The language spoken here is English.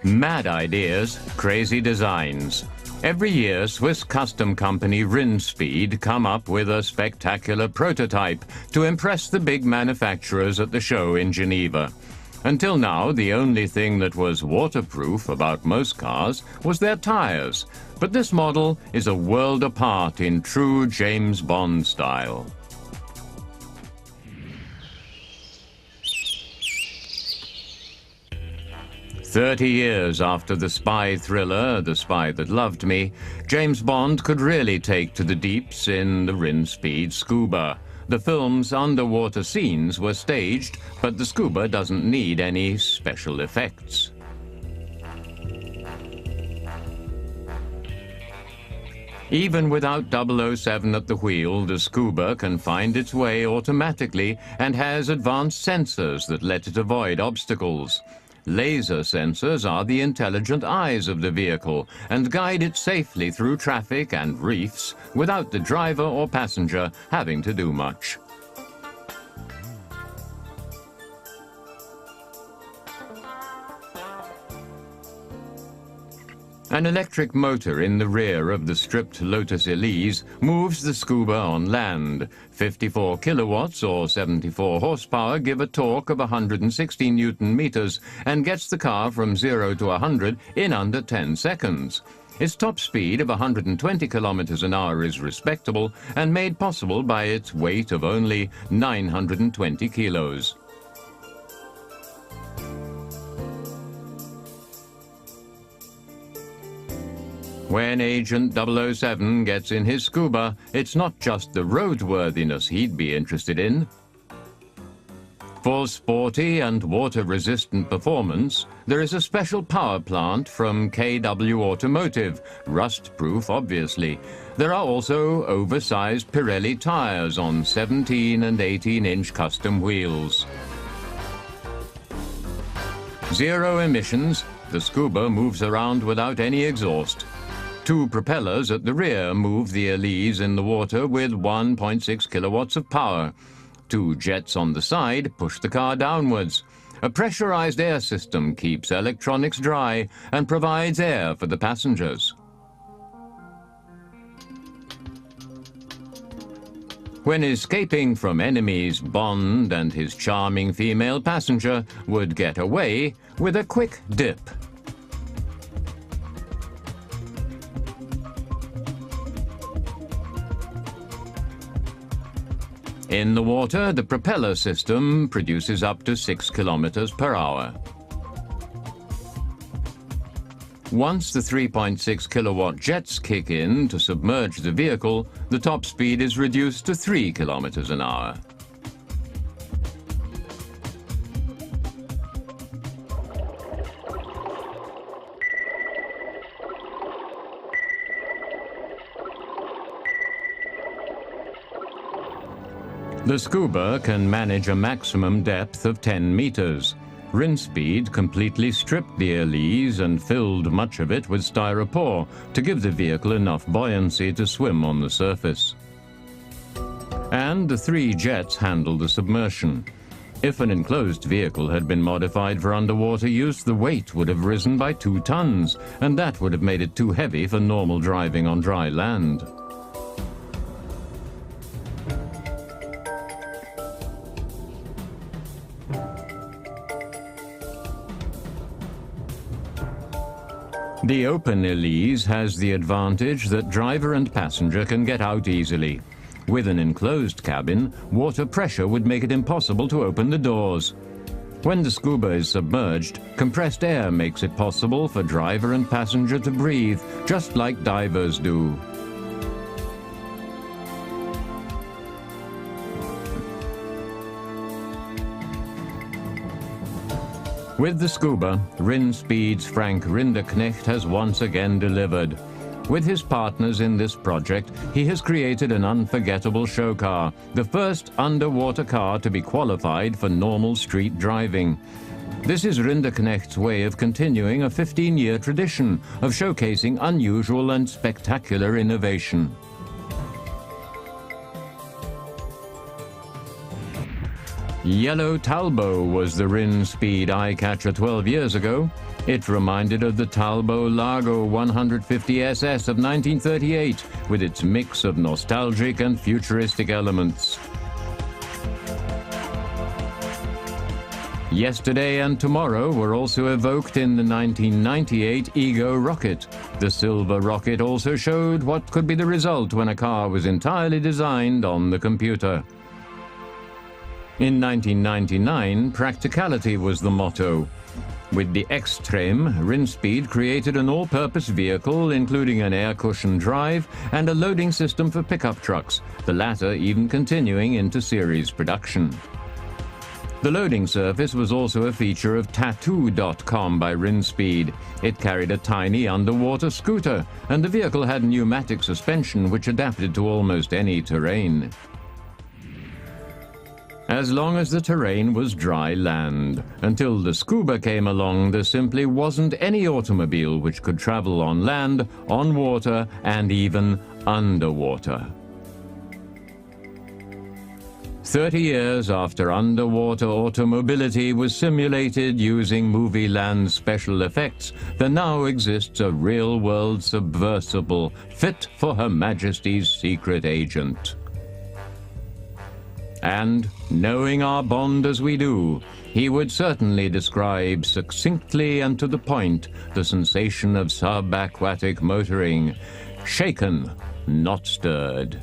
Mad ideas, crazy designs. Every year, Swiss custom company Rinspeed come up with a spectacular prototype to impress the big manufacturers at the show in Geneva. Until now, the only thing that was waterproof about most cars was their tires. But this model is a world apart in true James Bond style. "30 years after the spy thriller, The Spy That Loved Me, James Bond could really take to the deeps in the Rinspeed Squba. The film's underwater scenes were staged, but the Squba doesn't need any special effects. Even without 007 at the wheel, the Squba can find its way automatically and has advanced sensors that let it avoid obstacles. Laser sensors are the intelligent eyes of the vehicle and guide it safely through traffic and reefs without the driver or passenger having to do much. An electric motor in the rear of the stripped Lotus Elise moves the Squba on land. 54 kilowatts or 74 horsepower give a torque of 160 newton meters and gets the car from 0 to 100 in under 10 seconds. Its top speed of 120 kilometers an hour is respectable and made possible by its weight of only 920 kilos. When Agent 007 gets in his Squba, it's not just the roadworthiness he'd be interested in. For sporty and water-resistant performance, there is a special power plant from KW Automotive, rust-proof obviously. There are also oversized Pirelli tires on 17 and 18-inch custom wheels. Zero emissions, the Squba moves around without any exhaust. Two propellers at the rear move the Elise in the water with 1.6 kilowatts of power. Two jets on the side push the car downwards. A pressurized air system keeps electronics dry and provides air for the passengers. When escaping from enemies, Bond and his charming female passenger would get away with a quick dip. In the water, the propeller system produces up to 6 kilometers per hour. Once the 3.6 kilowatt jets kick in to submerge the vehicle, the top speed is reduced to 3 kilometers an hour. The Squba can manage a maximum depth of 10 meters. Rinspeed completely stripped the Elise and filled much of it with styropor to give the vehicle enough buoyancy to swim on the surface. And the 3 jets handle the submersion. If an enclosed vehicle had been modified for underwater use, the weight would have risen by 2 tons, and that would have made it too heavy for normal driving on dry land. The open Elise has the advantage that driver and passenger can get out easily. With an enclosed cabin, water pressure would make it impossible to open the doors. When the Squba is submerged, compressed air makes it possible for driver and passenger to breathe, just like divers do. With the Squba, Rinspeed's Frank Rinderknecht has once again delivered. With his partners in this project, he has created an unforgettable show car, the first underwater car to be qualified for normal street driving. This is Rinderknecht's way of continuing a 15-year tradition of showcasing unusual and spectacular innovation. Yellow Talbot was the Rinspeed eye-catcher 12 years ago. It reminded of the Talbot Lago 150 SS of 1938, with its mix of nostalgic and futuristic elements. Yesterday and tomorrow were also evoked in the 1998 Ego rocket. The silver rocket also showed what could be the result when a car was entirely designed on the computer. In 1999, practicality was the motto. With the X-Trem, Rinspeed created an all-purpose vehicle including an air-cushion drive and a loading system for pickup trucks, the latter even continuing into series production. The loading surface was also a feature of Tattoo.com by Rinspeed. It carried a tiny underwater scooter, and the vehicle had pneumatic suspension which adapted to almost any terrain. As long as the terrain was dry land. Until the Squba came along, there simply wasn't any automobile which could travel on land, on water, and even underwater. 30 years after underwater automobility was simulated using movie land special effects, there now exists a real-world submersible fit for Her Majesty's secret agent. And, knowing our bond as we do, he would certainly describe succinctly and to the point the sensation of subaquatic motoring. Shaken, not stirred.